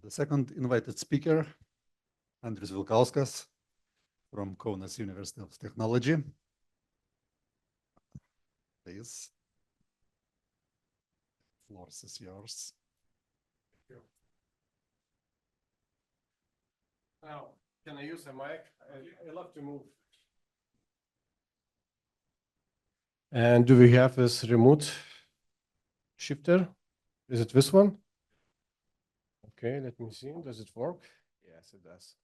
The second invited speaker, Andrius Vilkauskas from Kaunas University of Technology. Please. The floor is yours. Thank you. Now, can I use a mic? I love to move. And do we have this remote shifter? Is it this one? Okay, let me see. Does it work? Yes, it does.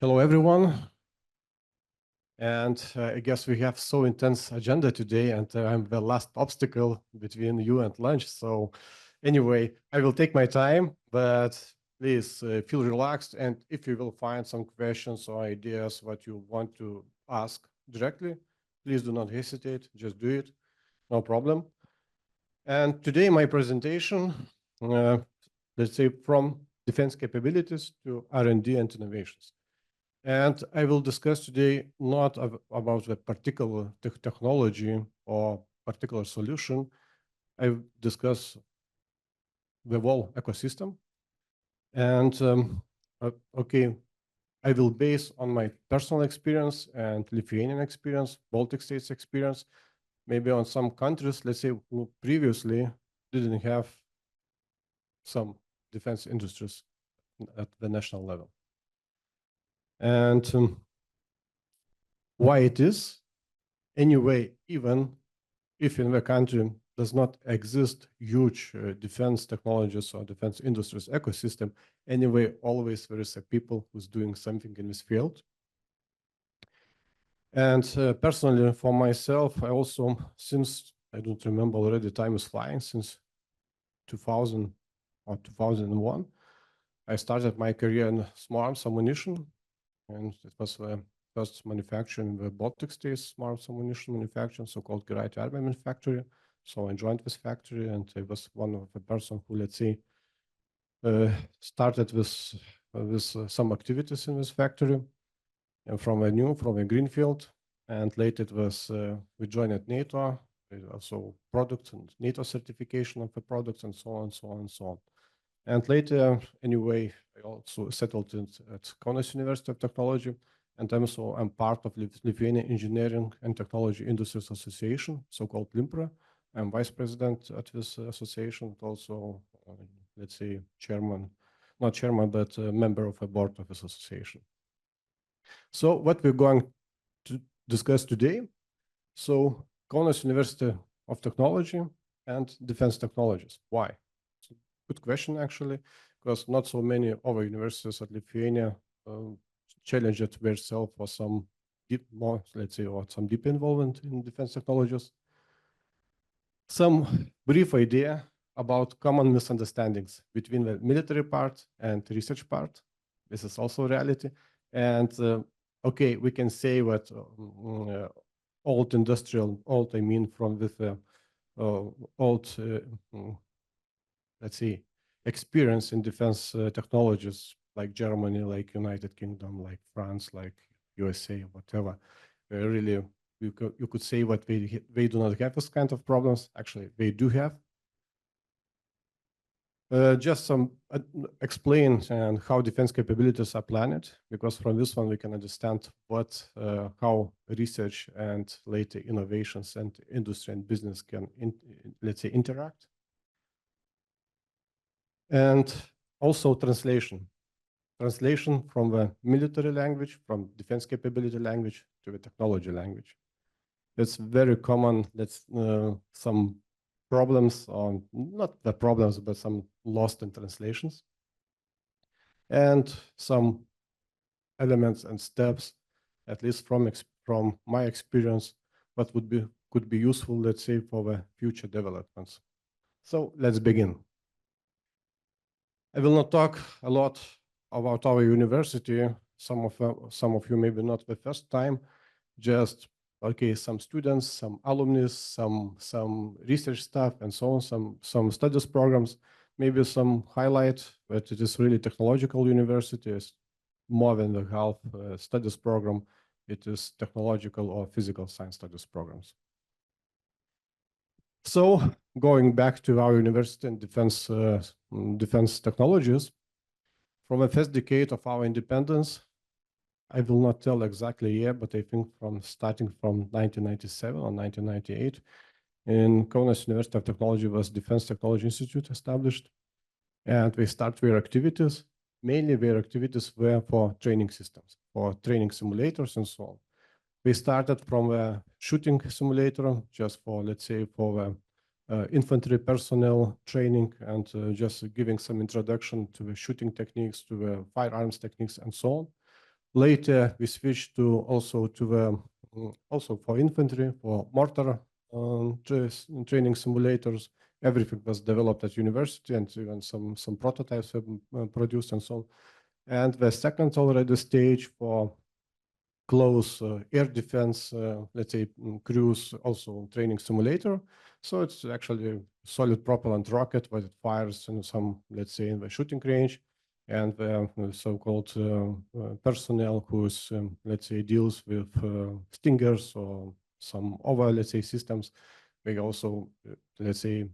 Hello, everyone. And I guess we have so intense agenda today, and I'm the last obstacle between you and lunch. So anyway, I will take my time, but please feel relaxed. And if you will find some questions or ideas what you want to ask directly, please do not hesitate, just do it, no problem. And today my presentation, let's say from defense capabilities to R&D and innovations. And I will discuss today not about the particular technology or particular solution. I will discuss the whole ecosystem. And okay, I will base on my personal experience and Lithuanian experience, Baltic states experience, maybe on some countries, let's say, who previously didn't have some defense industries at the national level. And why it is, anyway, even if in the country does not exist huge defense technologies or defense industries ecosystem, anyway, always there is a people who's doing something in this field. And personally, for myself, I also, since, I don't remember already, time is flying, since 2000 or 2001, I started my career in small arms ammunition, and it was the first manufacturer in the Baltic states, small arms ammunition manufacturing, so-called Geraitė Armament factory. So I joined this factory, and I was one of the person who, let's say, started with some activities in this factory, and from a greenfield, and later it was we joined NATO, also product and NATO certification of the products, and so on, so on, so on. And later, anyway, I also settled at Kaunas University of Technology, and I'm part of Lithuania Engineering and Technology Industries Association, so-called LIMPRA. I'm vice president at this association, also, let's say, chairman, not chairman, but a member of a board of this association. So what we're going to discuss today, so Kaunas University of Technology and defense technologies. Why? Good question, actually, because not so many other universities at Lithuania challenged themselves for some deep, more, let's say, or some deep involvement in defense technologies. Some brief idea about common misunderstandings between the military part and research part. This is also reality. And okay, we can say what old industrial, old, I mean, from with old, let's see, experience in defense technologies, like Germany, like United Kingdom, like France, like USA, whatever. Really, you could say what they do not have this kind of problems. Actually, they do have. Just some explain and how defense capabilities are planned, because from this one we can understand what, how research and later innovations and industry and business can, let's say, interact. And also translation from the military language, from defense capability language to the technology language. It's very common. That's some problems, or not the problems, but some lost in translations, and some elements and steps, at least from my experience, what could be useful, let's say, for the future developments. So let's begin. I will not talk a lot about our university. Some of you maybe not the first time, just okay, some students, some alumni, some research staff, and so on, some studies programs, maybe some highlight, but it is really technological university. It's more than the half studies program. It is technological or physical science studies programs. So going back to our university and defense technologies, from the first decade of our independence, I will not tell exactly year, but I think starting from 1997 or 1998, in Kaunas University of Technology was Defense Technology Institute established, and we start their activities. Mainly their activities were for training systems, for training simulators and so on. We started from a shooting simulator, just for, let's say, for infantry personnel training and just giving some introduction to the shooting techniques, to the firearms techniques and so on. Later, we switched to also for infantry, for mortar training simulators. Everything was developed at university, and even some prototypes were produced and so on. And the second already stage for close air defense, let's say cruise, also training simulator. So it's actually a solid propellant rocket, but it fires in some, let's say, in the shooting range. And the so-called personnel who's, let's say, deals with stingers or some other, let's say, systems. They also, let's say,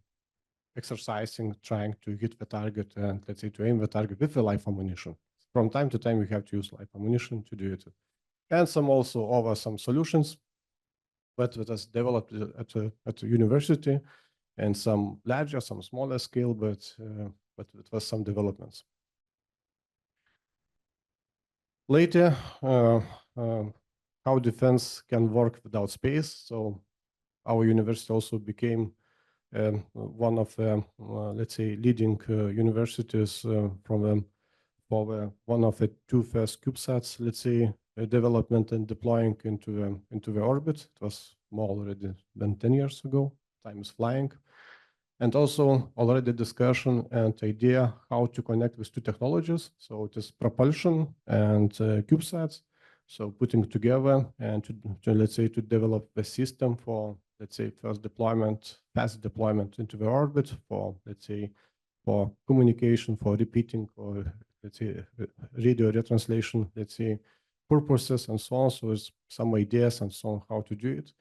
exercising, trying to hit the target and, let's say, to aim the target with the live ammunition. From time to time, we have to use live ammunition to do it. And some also over some solutions, but it was developed at the university, and some larger, some smaller scale, but it was some developments. Later, how defense can work without space. So our university also became one of the, let's say, leading universities for one of the two first CubeSats, let's say, development and deploying into the orbit. It was more already than 10 years ago. Time is flying. And also already discussion and idea how to connect with two technologies. So it is propulsion and CubeSats. So putting together and to let's say, to develop the system for, let's say, first deployment, fast deployment into the orbit for, let's say, for communication, for repeating, or let's say, radio retranslation, let's say, purposes and so on. So there's some ideas and so on how to do it.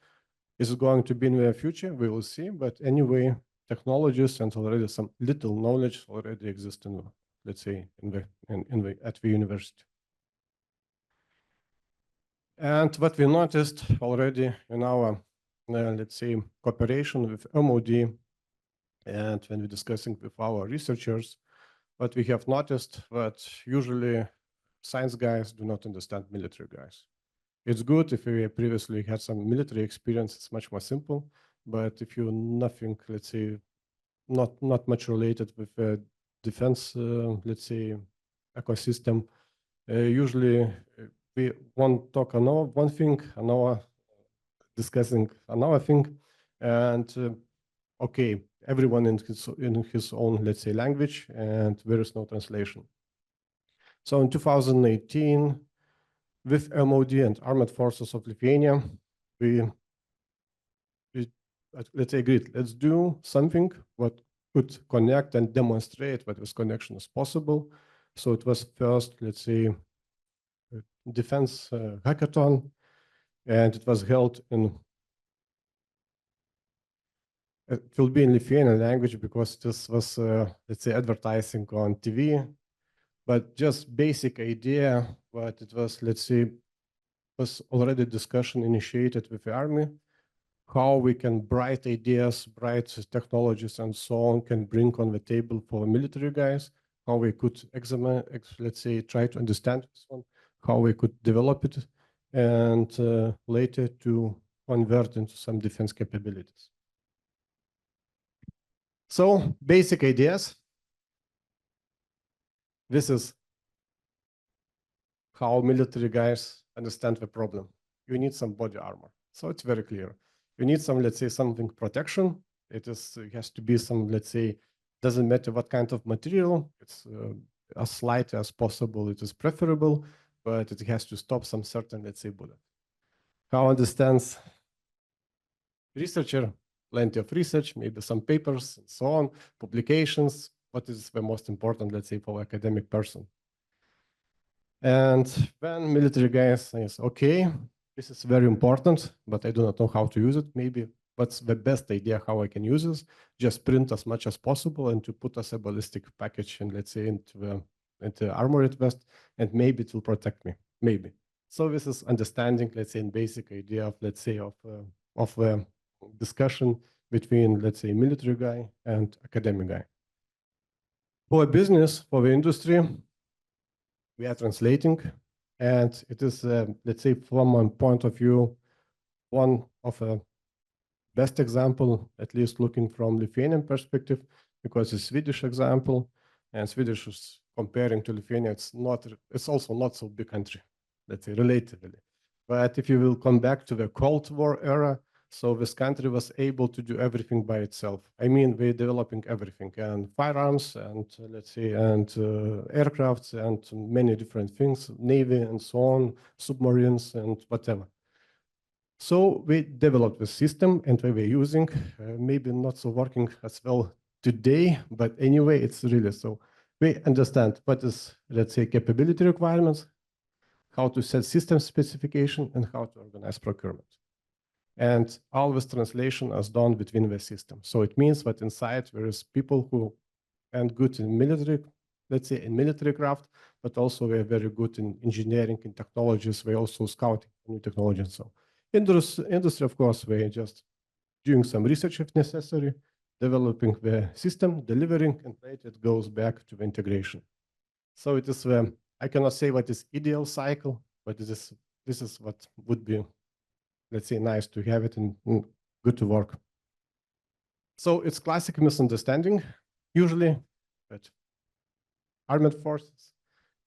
Is it going to be in the future? We will see. But anyway, technologies and already some little knowledge already exist in, let's say, at the university. And what we noticed already in our, let's say, cooperation with MOD, and when we're discussing with our researchers, what we have noticed that usually science guys do not understand military guys. It's good if we previously had some military experience, it's much more simple. But if you're nothing, let's say, not much related with defense, let's say, ecosystem, usually we want to talk another one thing, another discussing another thing, and okay, everyone in his own, let's say, language, and there is no translation. So in 2018, with MOD and Armed Forces of Lithuania, we let's say agreed, let's do something what could connect and demonstrate that this connection is possible. So it was first, let's say, defense hackathon, and it was held in, it will be in Lithuanian language because this was, let's say, advertising on TV, but just basic idea, but it was, let's say, was already discussion initiated with the army, how we can bright ideas, bright technologies and so on can bring on the table for military guys, how we could examine, let's say, try to understand this one, how we could develop it, and later to convert into some defense capabilities. So basic ideas. This is how military guys understand the problem. You need some body armor. So it's very clear. You need some, let's say, something protection. It has to be some, let's say, doesn't matter what kind of material. It's as slight as possible. It is preferable, but it has to stop some certain, let's say, bullet. How understands researcher? Plenty of research, maybe some papers and so on, publications. What is the most important, let's say, for academic person? And when military guy says, okay, this is very important, but I do not know how to use it. Maybe what's the best idea how I can use this? Just print as much as possible and to put as a ballistic package and let's say into the the armored vest, and maybe it will protect me, maybe. So this is understanding, let's say, in basic idea of, let's say, of discussion between, let's say, military guy and academic guy. For a business, for the industry, we are translating, and it is, let's say, from one point of view, one of a best example, at least looking from Lithuanian perspective, because the Swedish example, and Swedish is comparing to Lithuania, it's also not so big country, let's say, relatively. But if you will come back to the Cold War era, so this country was able to do everything by itself. I mean, we're developing everything, and firearms, and let's say, and aircrafts, and many different things, navy, and so on, submarines, and whatever. So we developed the system, and we were using, maybe not so working as well today, but anyway, it's really so. We understand what is, let's say, capability requirements, how to set system specification, and how to organize procurement. And all this translation is done between the systems. So it means that inside there is people who are good in military, let's say, in military craft, but also we are very good in engineering and technologies. We're also scouting new technologies. So industry, of course, we're just doing some research if necessary, developing the system, delivering, and later it goes back to the integration. So it is, I cannot say what is ideal cycle, but this is what would be, let's say, nice to have it and good to work. So it's classic misunderstanding, usually, but armed forces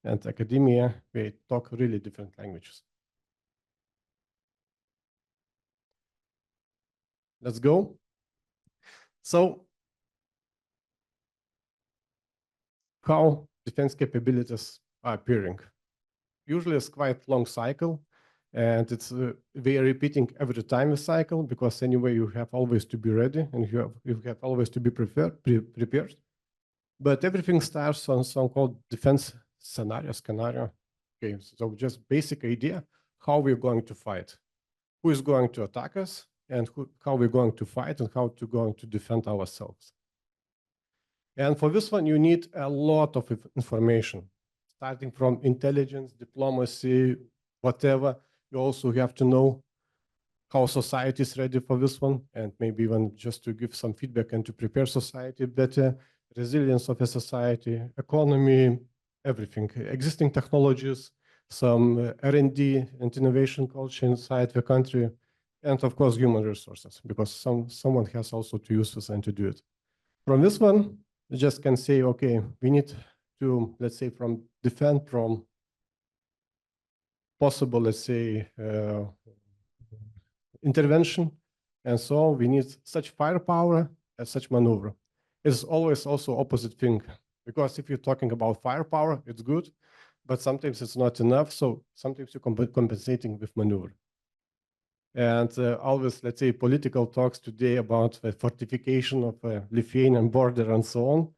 and academia, they talk really different languages. Let's go. So how defense capabilities are appearing? Usually it's quite long cycle, and it's they are repeating every time a cycle, because anyway you have always to be ready, and you have always to be prepared. But everything starts on so-called defense scenario. Okay, so just basic idea how we're going to fight, who is going to attack us, and how we're going to fight, and how to going to defend ourselves. And for this one, you need a lot of information, starting from intelligence, diplomacy, whatever. You also have to know how society is ready for this one, and maybe even just to give some feedback and to prepare society better, resilience of a society, economy, everything, existing technologies, some R&D and innovation culture inside the country, and of course, human resources, because someone has also to use this and to do it. From this one, you just can say, okay, we need to, let's say, defend from possible, let's say, intervention, and so we need such firepower and such maneuver. It's always also opposite thing, because if you're talking about firepower, it's good, but sometimes it's not enough, so sometimes you're compensating with maneuver. And always, let's say, political talks today about the fortification of the Lithuanian border and so on.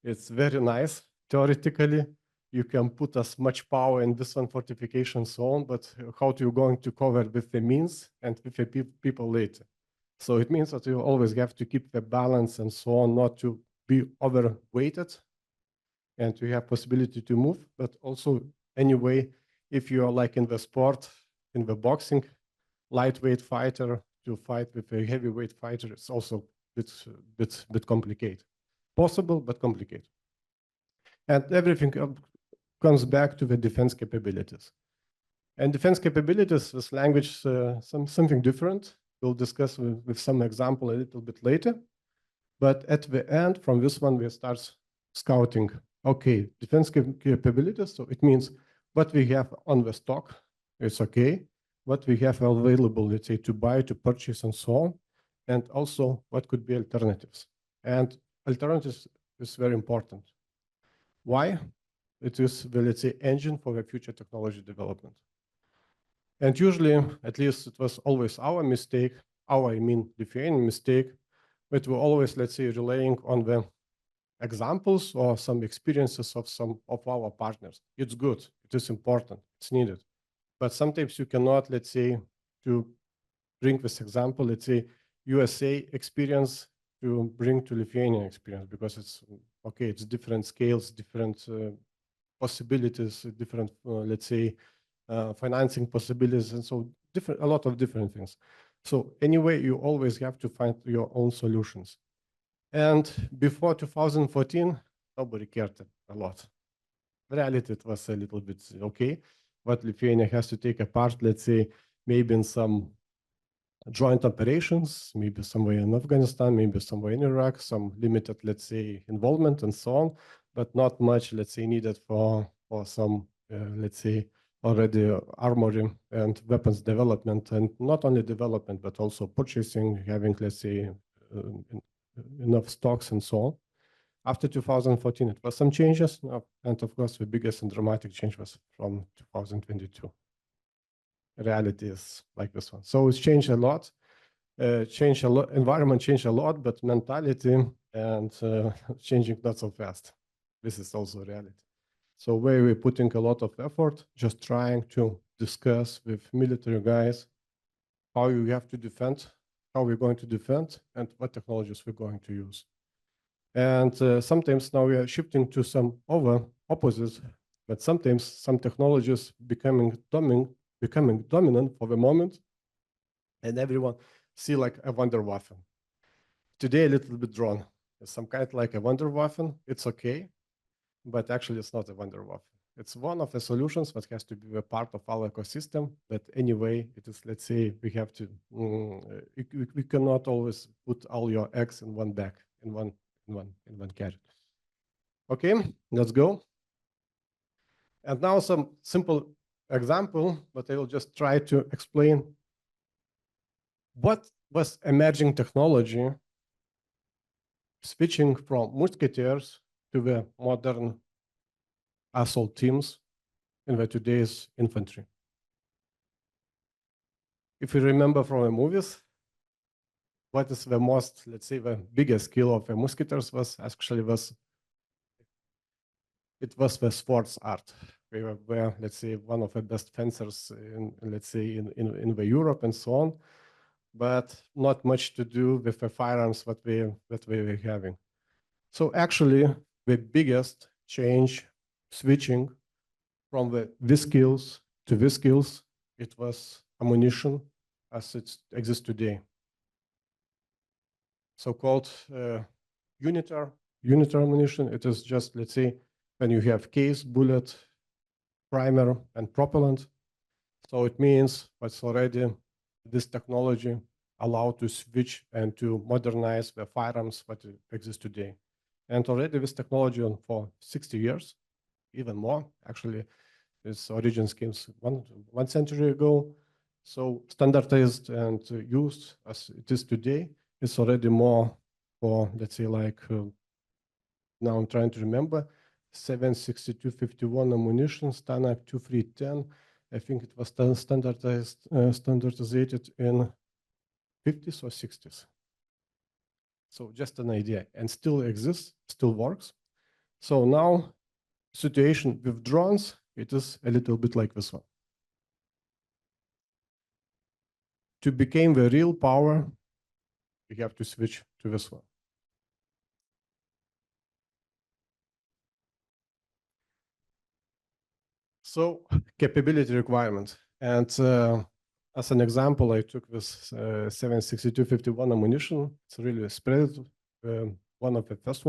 It's very nice. Theoretically, you can put as much power in this one fortification and so on, but how you're going to cover with the means and with the people later. So it means that you always have to keep the balance and so on, not to be overweighted, and to have possibility to move, but also anyway, if you are like in the sport, in the boxing, lightweight fighter to fight with a heavyweight fighter, it's also a bit complicated. Possible, but complicated. And everything comes back to the defense capabilities. And defense capabilities, this language, something different. We'll discuss with some example a little bit later. But at the end, from this one, we start scouting. Okay, defense capabilities, so it means what we have on the stock, it's okay. What we have available, let's say, to buy, to purchase, and so on. And also, what could be alternatives. And alternatives is very important. Why? It is the, let's say, engine for the future technology development. And usually, at least it was always our mistake, I mean Lithuanian mistake, but we're always, let's say, relying on the examples or some experiences of some of our partners. It's good, it is important, it's needed. But sometimes you cannot, let's say, to bring this example, let's say, USA experience to bring to Lithuanian experience, because it's, okay, it's different scales, different possibilities, different, let's say, financing possibilities, and so a lot of different things. So anyway, you always have to find your own solutions. And before 2014, nobody cared a lot. In reality, it was a little bit okay, but Lithuania has to take a part, let's say, maybe in some joint operations, maybe somewhere in Afghanistan, maybe somewhere in Iraq, some limited, let's say, involvement and so on, but not much, let's say, needed for some, let's say, already armory and weapons development, and not only development, but also purchasing, having, let's say, enough stocks and so on. After 2014, it was some changes, and of course, the biggest and dramatic change was from 2022. Reality is like this one. So it's changed a lot, environment changed a lot, but mentality and changing not so fast. This is also reality. So where we're putting a lot of effort, just trying to discuss with military guys how you have to defend, how we're going to defend, and what technologies we're going to use. And sometimes now we are shifting to some opposites, but sometimes some technologies becoming dominant for the moment, and everyone see like a Wunderwaffen. Today, a little bit drawn. It's some kind like a Wunderwaffen. It's okay, but actually it's not a Wunderwaffen. It's one of the solutions that has to be a part of our ecosystem. But anyway, it is, let's say, we have to, we cannot always put all your eggs in one bag, in one carrot. Okay, let's go. And now some simple example, but I will just try to explain what was emerging technology switching from musketeers to the modern assault teams in the today's infantry. If you remember from the movies, what is the most, let's say, the biggest skill of the musketeers was actually it was the sports art. We were, let's say, one of the best fencers in, let's say, in the Europe and so on, but not much to do with the firearms that we were having. So actually, the biggest change, switching from the skills to the skills, it was ammunition as it exists today. So-called unitar ammunition. It is just, let's say, when you have case, bullet, primer, and propellant. So it means what's already this technology allowed to switch and to modernize the firearms that exist today. And already this technology for 60 years, even more, actually, its origins came one century ago. So standardized and used as it is today, it's already more for, let's say, like, now I'm trying to remember, 7.62.51 ammunition, Stanak 2.3.10. I think it was standardized in 50s or 60s. So just an idea, and still exists, still works. So now, situation with drones, it is a little bit like this one. To become the real power, we have to switch to this one. So capability requirement. And as an example, I took this 7.62.51 ammunition. It's really spread, one of the first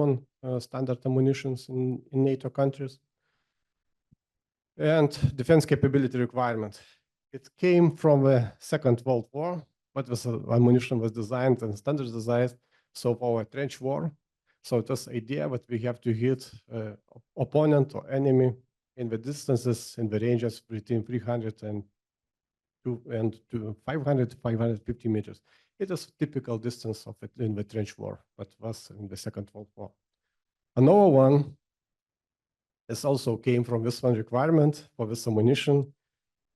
standard ammunitions in NATO countries. And defense capability requirement. It came from the Second World War, but this ammunition was designed and standardized so for a trench war. So it was idea that we have to hit opponent or enemy in the distances, in the ranges between 300 and 500 to 550 meters. It is typical distance of it in the trench war, but was in the Second World War. Another one is also came from this one requirement for this ammunition,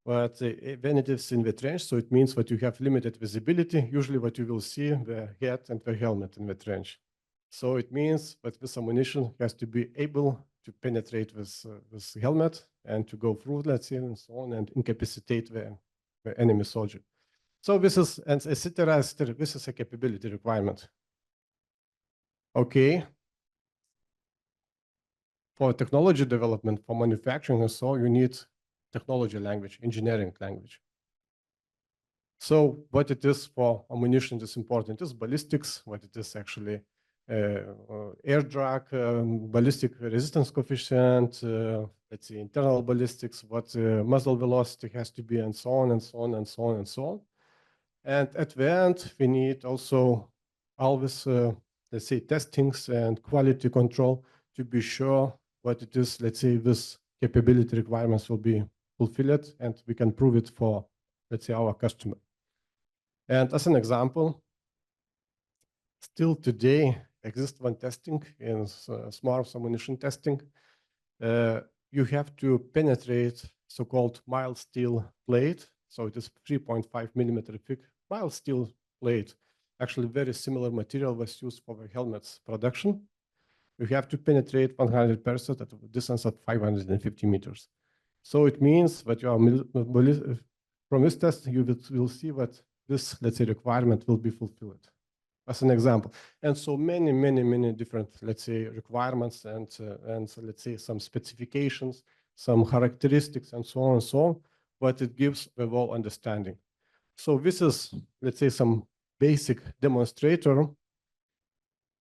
but when it is in the trench, so it means that you have limited visibility. Usually what you will see, the head and the helmet in the trench. So it means that this ammunition has to be able to penetrate this helmet and to go through, let's say, and so on, and incapacitate the enemy soldier. So this is, and etc. This is a capability requirement. Okay. for technology development, for manufacturing and so, you need technology language, engineering language. So what it is for ammunition is important. It is ballistics, what it is actually air drag, ballistic resistance coefficient, let's say internal ballistics, what muzzle velocity has to be, and so on and so on and so on and so on. And at the end, we need also always, let's say, testings and quality control to be sure what it is, let's say, this capability requirements will be fulfilled, and we can prove it for, let's say, our customer. And as an example, still today exists one testing in smart ammunition testing. You have to penetrate so-called mild steel plate. So it is 3.5 millimeter thick mild steel plate. Actually, very similar material was used for the helmets production. You have to penetrate 100% at a distance of 550 meters. So it means that you are from this test, you will see that this, let's say, requirement will be fulfilled, as an example. And so many different, let's say, requirements and so let's say some specifications, some characteristics, and so on and so on, but it gives the whole understanding. So this is, let's say, some basic demonstrator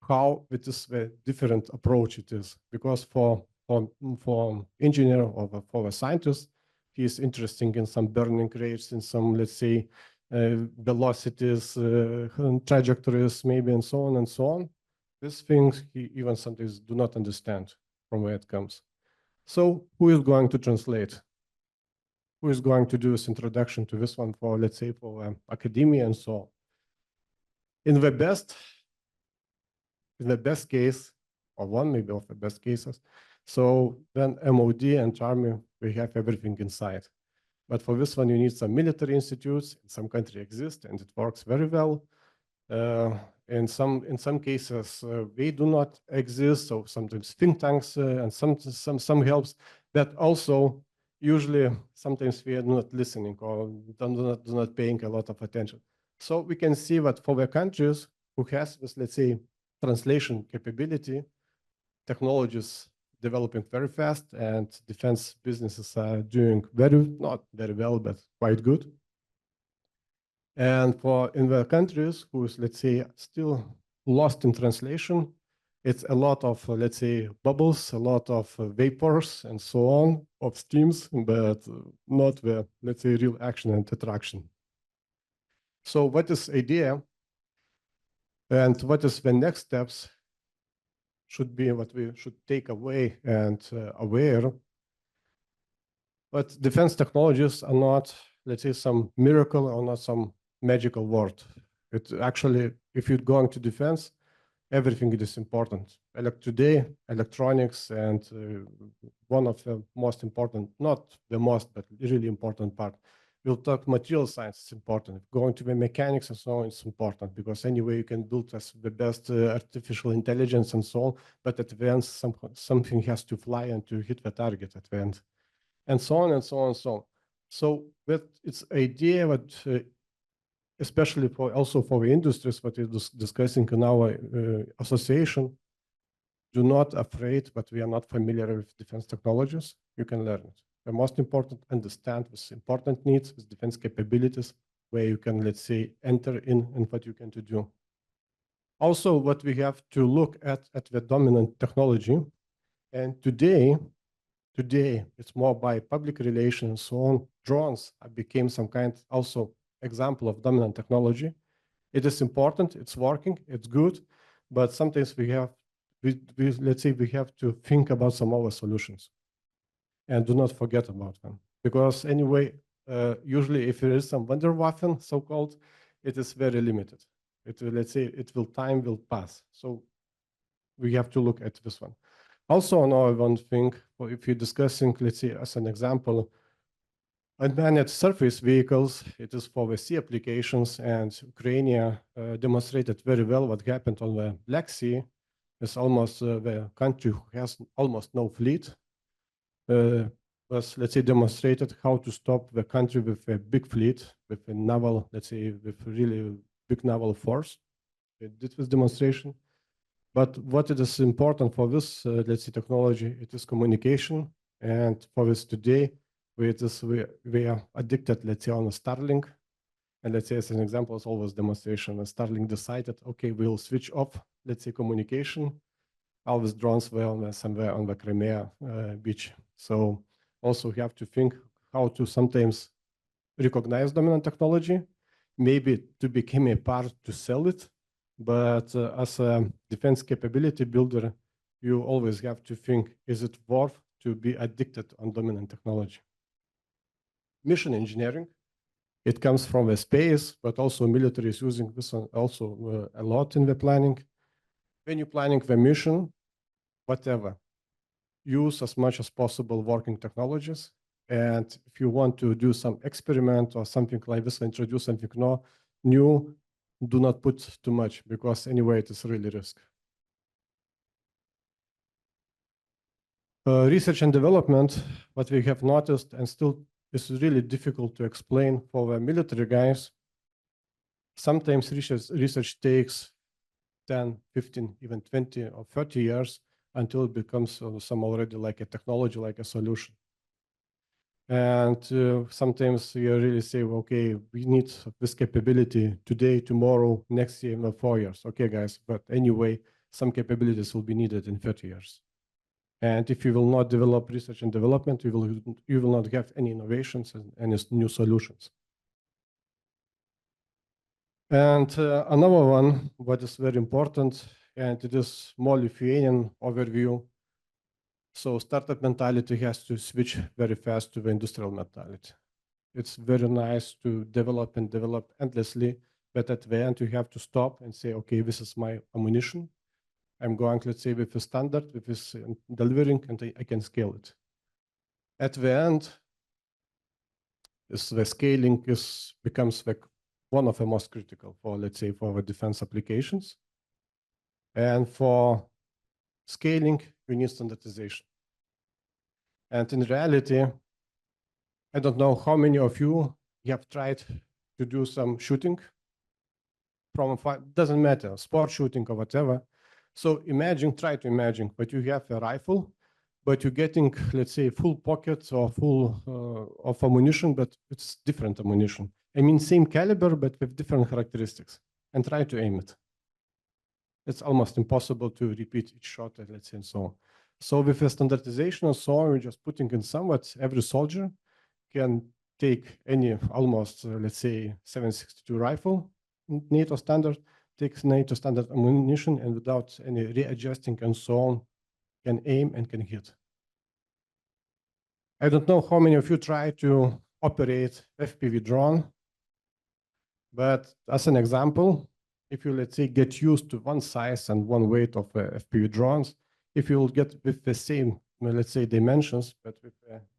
how it is the different approach it is, because for engineer or for a scientist, he is interested in some burning rates, in some, let's say, velocities, trajectories, maybe, and so on and so on. These things he even sometimes do not understand from where it comes. So who is going to translate? Who is going to do this introduction to this one for, let's say, for academia and so on? In the best case, or one maybe of the best cases, so then MOD and Army, we have everything inside. But for this one, you need some military institutes. In some country exist, and it works very well. In some cases, they do not exist. So sometimes think tanks and some helps, but also usually sometimes we are not listening or do not paying a lot of attention. So we can see that for the countries who has this, let's say, translation capability, technologies developing very fast, and defense businesses are doing not very well, but quite good. And for in the countries who's, let's say, still lost in translation, it's a lot of, let's say, bubbles, a lot of vapors and so on, of steams, but not the, let's say, real action and attraction. So what is idea and what is the next steps should be what we should take away and aware. But defense technologies are not, let's say, some miracle or not some magical word. It actually, if you're going to defense, everything is important. Today, electronics and one of the most important, not the most, but really important part. We'll talk material science is important. Going to the mechanics and so on is important, because anyway you can build as the best artificial intelligence and so on, but at the end something has to fly and to hit the target at the end, and so on and so on and so on. So that it's idea that especially for also for the industries what we're discussing in our association, do not afraid, but we are not familiar with defense technologies. You can learn it. The most important, understand this important needs, with defense capabilities, where you can, let's say, enter in and what you can to do. Also, what we have to look at the dominant technology. And today, it's more by public relations, so on. Drones became some kind also example of dominant technology. It is important, it's working, it's good, but sometimes let's say we have to think about some other solutions. And do not forget about them, because anyway, usually if there is some Wunderwaffen, so-called, it is very limited. Let's say time will pass. So we have to look at this one. Also, another one thing, if you're discussing, let's say as an example, unmanned surface vehicles, it is for the sea applications, and Ukraine demonstrated very well what happened on the Black Sea. It's almost the country who has almost no fleet. Was, let's say, demonstrated how to stop the country with a big fleet, with a naval, let's say, with really big naval force. It did this demonstration. But what it is important for this, let's say, technology, it is communication. And for this today, we are addicted, let's say, on a Starlink. And let's say, as an example, it's always demonstration. When Starlink decided, okay, we'll switch off, let's say, communication. All these drones were somewhere on the Crimea beach. So also we have to think how to sometimes recognize dominant technology, maybe to become a part to sell it. But as a defense capability builder, you always have to think, is it worth to be addicted on dominant technology? Mission engineering, it comes from the space, but also military is using this also a lot in the planning. When you're planning the mission, whatever, use as much as possible working technologies. And if you want to do some experiment or something like this, introduce something new, do not put too much, because anyway, it is really risk. Research and development, what we have noticed, and still is really difficult to explain for the military guys. Sometimes research takes 10, 15, even 20 or 30 years until it becomes some already like a technology, like a solution. And sometimes you really say, okay, we need this capability today, tomorrow, next year, in 4 years. Okay, guys, but anyway, some capabilities will be needed in 30 years. And if you will not develop research and development, you will not have any innovations and any new solutions. And another one, what is very important, and it is more Lithuanian overview. So startup mentality has to switch very fast to the industrial mentality. It's very nice to develop and develop endlessly, but at the end you have to stop and say, okay, this is my ammunition. I'm going, let's say, with a standard, with this delivering, and I can scale it. At the end, the scaling becomes like one of the most critical for, let's say, for the defense applications. And for scaling, we need standardization. And in reality, I don't know how many of you have tried to do some shooting from doesn't matter, sport shooting or whatever. So try to imagine, but you have a rifle, but you're getting, let's say, full pockets or full of ammunition, but it's different ammunition. I mean, same caliber, but with different characteristics, and try to aim it. It's almost impossible to repeat each shot, let's say, and so on. So with the standardization and so on, we're just putting in somewhat every soldier can take any almost, let's say, 7.62 rifle, NATO standard, takes NATO standard ammunition, and without any readjusting and so on, can aim and can hit. I don't know how many of you try to operate FPV drone, but as an example, if you, let's say, get used to one size and one weight of FPV drones, if you will get with the same, let's say, dimensions, but with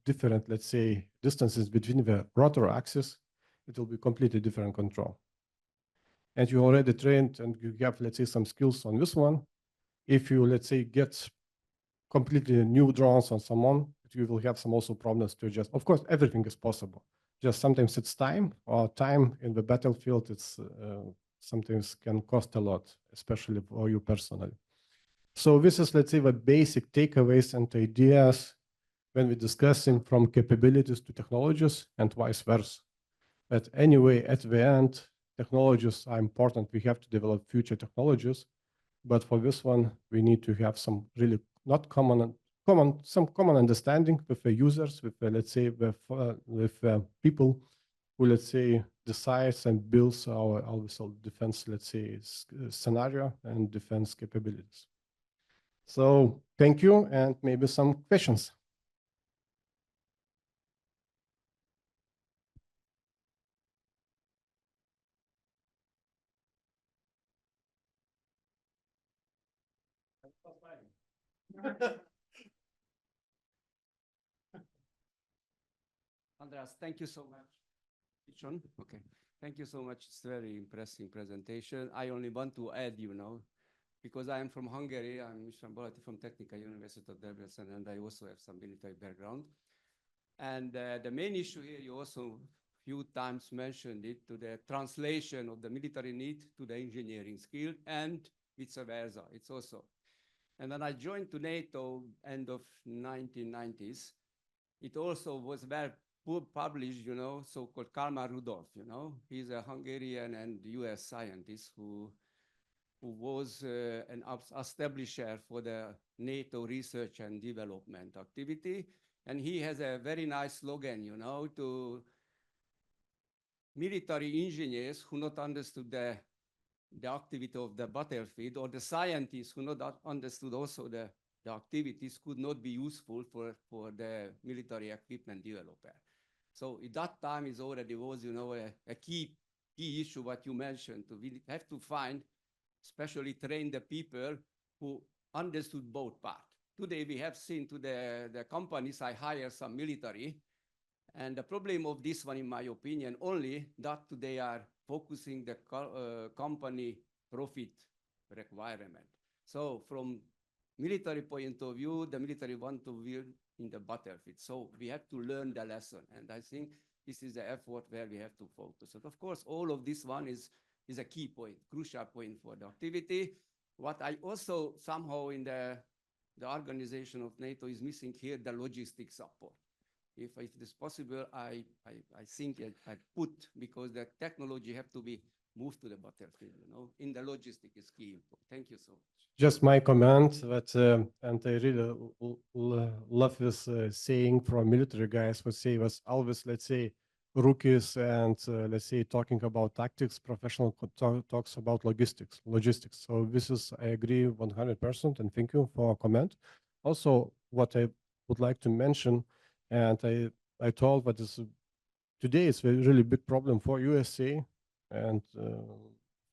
different, let's say, distances between the rotor axis, it will be completely different control. And you already trained and you have, let's say, some skills on this one. If you, let's say, get completely new drones on someone, you will have some also problems to adjust. Of course, everything is possible. Just sometimes it's time, or time in the battlefield, it's sometimes can cost a lot, especially for you personally. So this is, let's say, the basic takeaways and ideas when we're discussing from capabilities to technologies and vice versa. But anyway, at the end, technologies are important. We have to develop future technologies. But for this one, we need to have some really not common understanding with the users, with let's say, with people who, let's say, decides and builds our defense, let's say, scenario and defense capabilities. So thank you, and maybe some questions. Andrius, thank you so much. It's on? Okay. Thank you so much. It's a very impressive presentation. I only want to add, because I am from Hungary, I'm István Balati from Technical University of Debrecen, and I also have some military background. And the main issue here, you also few times mentioned it, to the translation of the military need to the engineering skill and vice versa. It's also. And when I joined to NATO end of 1990s, it also was very published, you know, so-called Kalmar Rudolph, you know. He's a Hungarian and US scientist who was an establisher for the NATO research and development activity. And he has a very nice slogan, you know, to military engineers who not understood the activity of the battlefield, or the scientists who not understood also the activities, could not be useful for the military equipment developer. So at that time it already was, you know, a key issue what you mentioned. We have to find, especially train the people who understood both parts. Today we have seen to the companies I hire some military, and the problem of this one, in my opinion, only that they are focusing the company profit requirement. So from military point of view, the military want to win in the battlefield. So we have to learn the lesson. And I think this is the effort where we have to focus. And of course, all of this one is a key point, crucial point for the activity. What I also somehow in the organization of NATO is missing here, the logistics support. If it is possible, I think I put, because the technology have to be moved to the battlefield, you know, in the logistics is key. Thank you so much. Just my comment that, and I really love this saying from military guys, would say was always, let's say, rookies and let's say talking about tactics, professional talks about logistics. So this is, I agree 100%, and thank you for a comment. Also, what I would like to mention, and I told that is today it's a really big problem for USA, and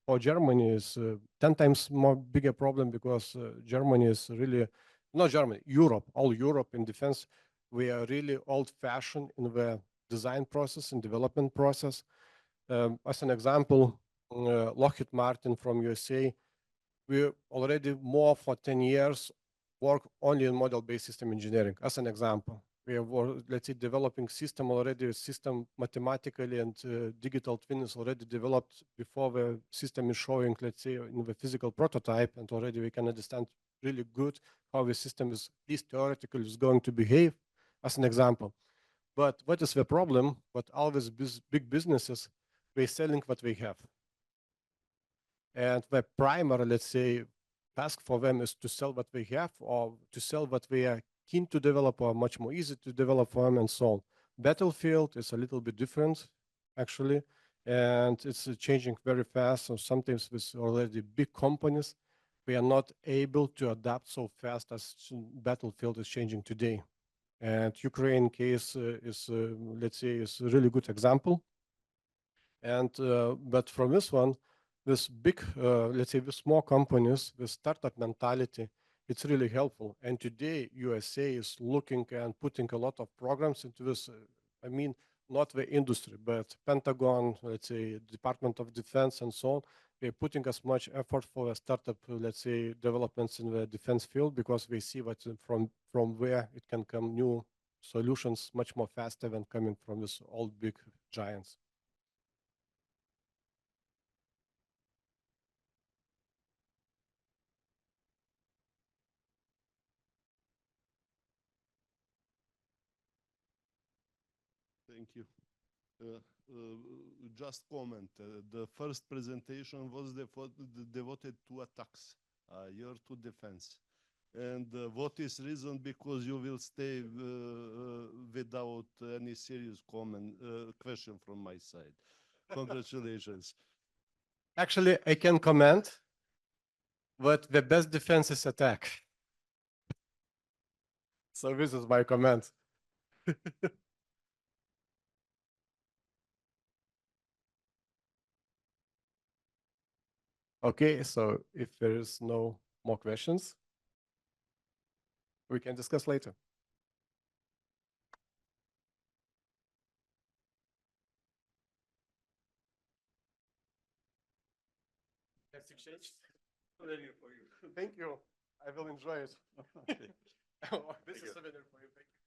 for Germany is 10 times more bigger problem, because Germany is really, not Germany, Europe, all Europe in defense, we are really old-fashioned in the design process and development process. As an example, Lockheed Martin from USA, we already more for 10 years work only in model-based system engineering, as an example. We are, let's say, developing system already, system mathematically, and digital twin is already developed before the system is showing, let's say, in the physical prototype, and already we can understand really good how the system is, at least theoretically, is going to behave, as an example. But what is the problem? What all these big businesses, they're selling what they have. And the primary, let's say, task for them is to sell what they have, or to sell what they are keen to develop, or much more easy to develop for them, and so on. Battlefield is a little bit different, actually, and it's changing very fast. So sometimes with already big companies, we are not able to adapt so fast as Battlefield is changing today. And Ukraine case is, let's say, is a really good example. And but from this one, this big, let's say, the small companies, the startup mentality, it's really helpful. And today, USA is looking and putting a lot of programs into this. I mean, not the industry, but Pentagon, let's say, Department of Defense, and so on. They're putting as much effort for a startup, let's say, developments in the defense field, because they see what from where it can come new solutions much more faster than coming from this old big giants. Thank you. Just comment. The first presentation was devoted to attacks, you're to defense. And what is reason? Because you will stay without any serious question from my side. Congratulations. Actually, I can comment, but the best defense is attack. So this is my comment. Okay, so if there is no more questions, we can discuss later. Let's exchange. Thank you. I will enjoy it. This is a souvenir for you. Thank you.